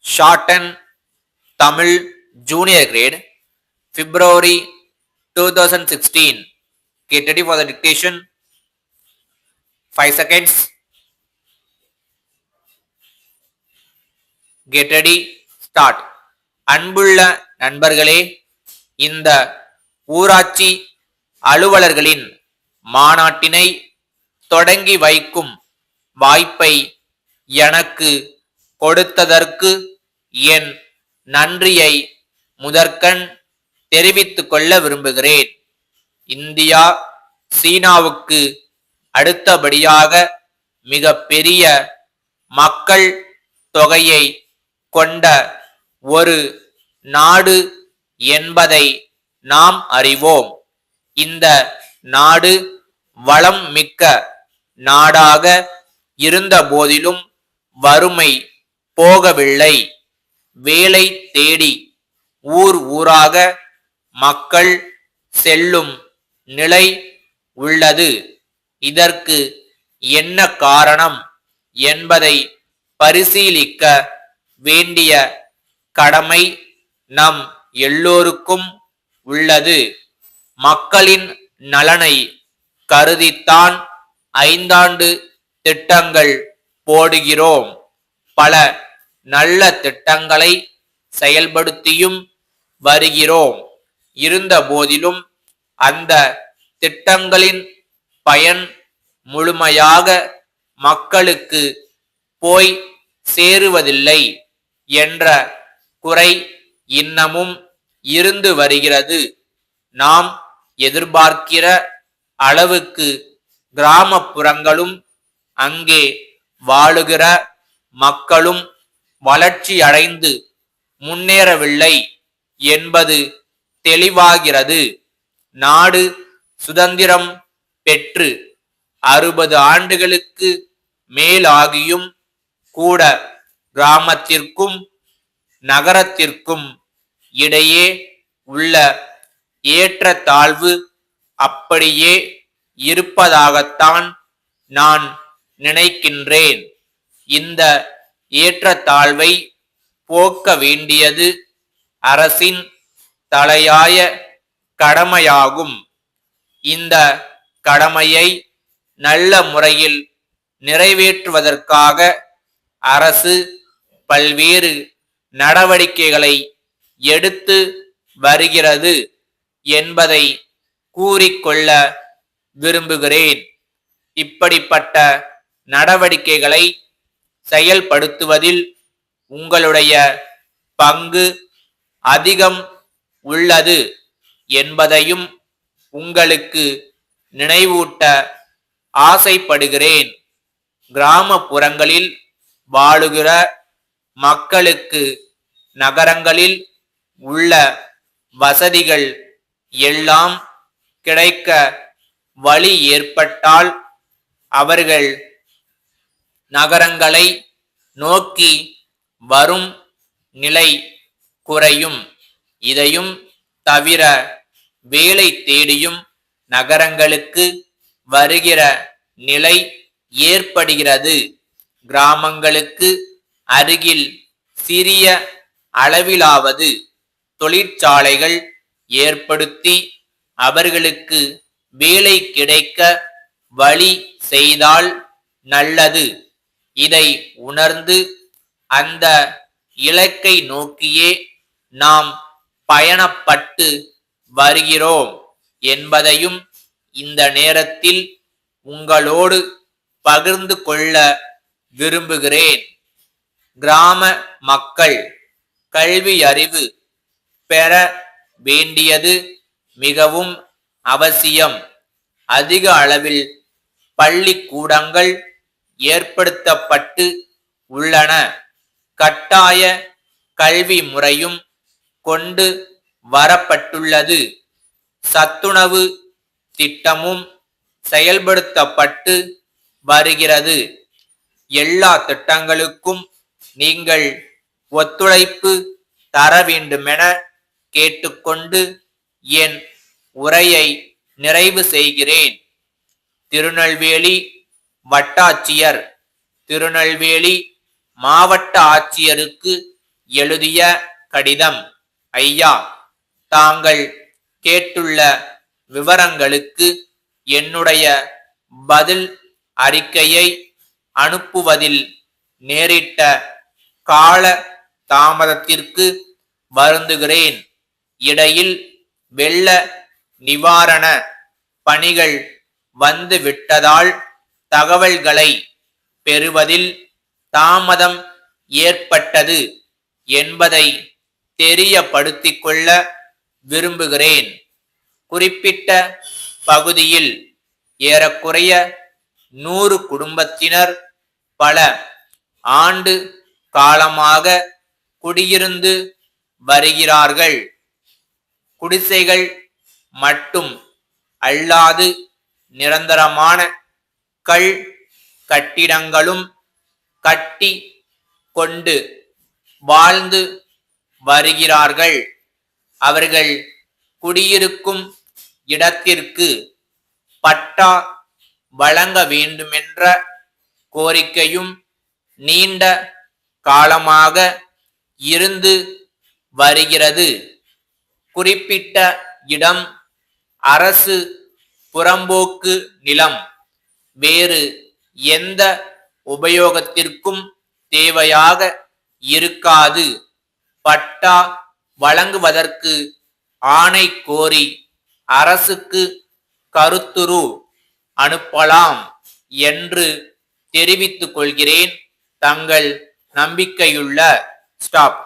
Shorten Tamil Junior Grade, February 2016. Get ready for the dictation. 5 seconds. Get ready. Start. அன்புள்ள நண்பர்களே, இந்த ஊராட்சி அலுவலர்களின் மாநாட்டினை தொடங்கி வைக்கும் வாய்ப்பை எனக்கு கொடுத்ததற்கு என் நன்றியை முதற்கண் தெரிவித்துக் கொள்ள விரும்புகிறேன். இந்தியா சீனாவுக்கு அடுத்தபடியாக மிக பெரிய மக்கள் தொகையை கொண்ட ஒரு நாடு என்பதை நாம் அறிவோம். இந்த நாடு வளம் மிக்க நாடாக இருந்த போதிலும் வறுமை போகவில்லை. வேலை தேடி ஊர் ஊராக மக்கள் செல்லும் நிலை உள்ளது. இதற்கு என்ன காரணம் என்பதை பரிசீலிக்க வேண்டிய கடமை நம் எல்லோருக்கும் உள்ளது. மக்களின் நலனை கருதித்தான் 5 ஆண்டு திட்டங்கள் போடுகிறோம். பல நல்ல திட்டங்களை செயல்படுத்தியும் வருகிறோம். இருந்த போதிலும் அந்த திட்டங்களின் பயன் முழுமையாக மக்களுக்கு போய் சேருவதில்லை என்ற குறை இன்னமும் இருந்து வருகிறது. நாம் எதிர்பார்க்கிற அளவுக்கு கிராமப்புறங்களும் அங்கே வாழுகிற மக்களும் வளர்ச்சி அடைந்து முன்னேறவில்லை என்பது தெளிவாகிறது. நாடு சுதந்திரம் பெற்று 60 ஆண்டுகளுக்கு மேலாகியும் கூட கிராமத்திற்கும் நகரத்திற்கும் இடையே உள்ள ஏற்றத்தாழ்வு அப்படியே இருப்பதாகத்தான் நான் நினைக்கின்றேன். இந்த ஏற்றத்தாழ்வை போக்க வேண்டியது அரசின் தலையாய கடமையாகும். இந்த கடமையை நல்ல முறையில் நிறைவேற்றுவதற்காக அரசு பல்வேறு நடவடிக்கைகளை எடுத்து வருகிறது என்பதை கூறிக்கொள்ள விரும்புகிறேன். இப்படிப்பட்ட நடவடிக்கைகளை செயல்படுத்துவதில் உங்களுடைய பங்கு அதிகம் உள்ளது என்பதையும் உங்களுக்கு நினைவூட்ட ஆசைப்படுகிறேன். கிராமப்புறங்களில் வாழுகிற மக்களுக்கு நகரங்களில் உள்ள வசதிகள் எல்லாம் கிடைக்க வழி ஏற்பட்டால் அவர்கள் நகரங்களை நோக்கி வரும் நிலை குறையும். இதையும் தவிர வேலை தேடியும் நகரங்களுக்கு வருகிற நிலை ஏற்படுகிறது. கிராமங்களுக்கு அருகில் சிறிய அளவிலாவது தொழிற்சாலைகள் ஏற்படுத்தி அவர்களுக்கு வேலை கிடைக்க வழி செய்தால் நல்லது. இதை உணர்ந்து அந்த இலக்கை நோக்கியே நாம் பயணப்பட்டு வருகிறோம் என்பதையும் இந்த நேரத்தில் உங்களோடு பகிர்ந்து கொள்ள விரும்புகிறேன். கிராம மக்கள் கல்வி அறிவு பெற வேண்டியது மிகவும் அவசியம். அதிக அளவில் பள்ளிக்கூடங்கள் ஏற்படுத்தப்பட்டு உள்ளன. கட்டாய கல்வி முறையும் கொண்டு வரப்பட்டுள்ளது. சத்துணவு திட்டமும் செயல்படுத்தப்பட்டு வருகிறது. எல்லா திட்டங்களுக்கும் நீங்கள் ஒத்துழைப்பு தர வேண்டுமென கேட்டுக்கொண்டு என் உரையை நிறைவு செய்கிறேன். திருநெல்வேலி வட்டாட்சியர், திருநெல்வேலி மாவட்ட ஆட்சியருக்கு எழுதிய கடிதம். ஐயா, தாங்கள் கேட்டுள்ள விவரங்களுக்கு என்னுடைய பதில் அறிக்கையை அனுப்புவதில் நேரிட்ட கால தாமதத்திற்கு வருந்துகிறேன். இடையில் வெள்ள நிவாரண பணிகள் வந்து விட்டதால் தகவல்களை பெறுவதில் தாமதம் ஏற்பட்டது என்பதை தெரியப்படுத்திக் கொள்ள விரும்புகிறேன். குறிப்பிட்ட பகுதியில் ஏறக்குறைய 100 குடும்பத்தினர் பல ஆண்டு காலமாக குடியிருந்து வருகிறார்கள். குடிசைகள் மட்டும் அல்லாது நிரந்தரமான கல் கட்டிடங்களும் கட்டி கொண்டு வாழ்ந்து வருகிறார்கள். அவர்கள் குடியிருக்கும் இடத்திற்கு பட்டா வழங்க வேண்டுமென்ற கோரிக்கையும் நீண்ட காலமாக இருந்து வருகிறது. குறிப்பிட்ட இடம் அரசு புறம்போக்கு நிலம். வேறு எந்த உபயோகத்திற்கும் தேவையாக இருக்காது. பட்டா வழங்குவதற்கு ஆணை கோரி அரசுக்கு கருத்துரு அனுப்பலாம் என்று தெரிவித்துக் கொள்கிறேன். தங்கள் நம்பிக்கையுள்ள ஸ்டாப்.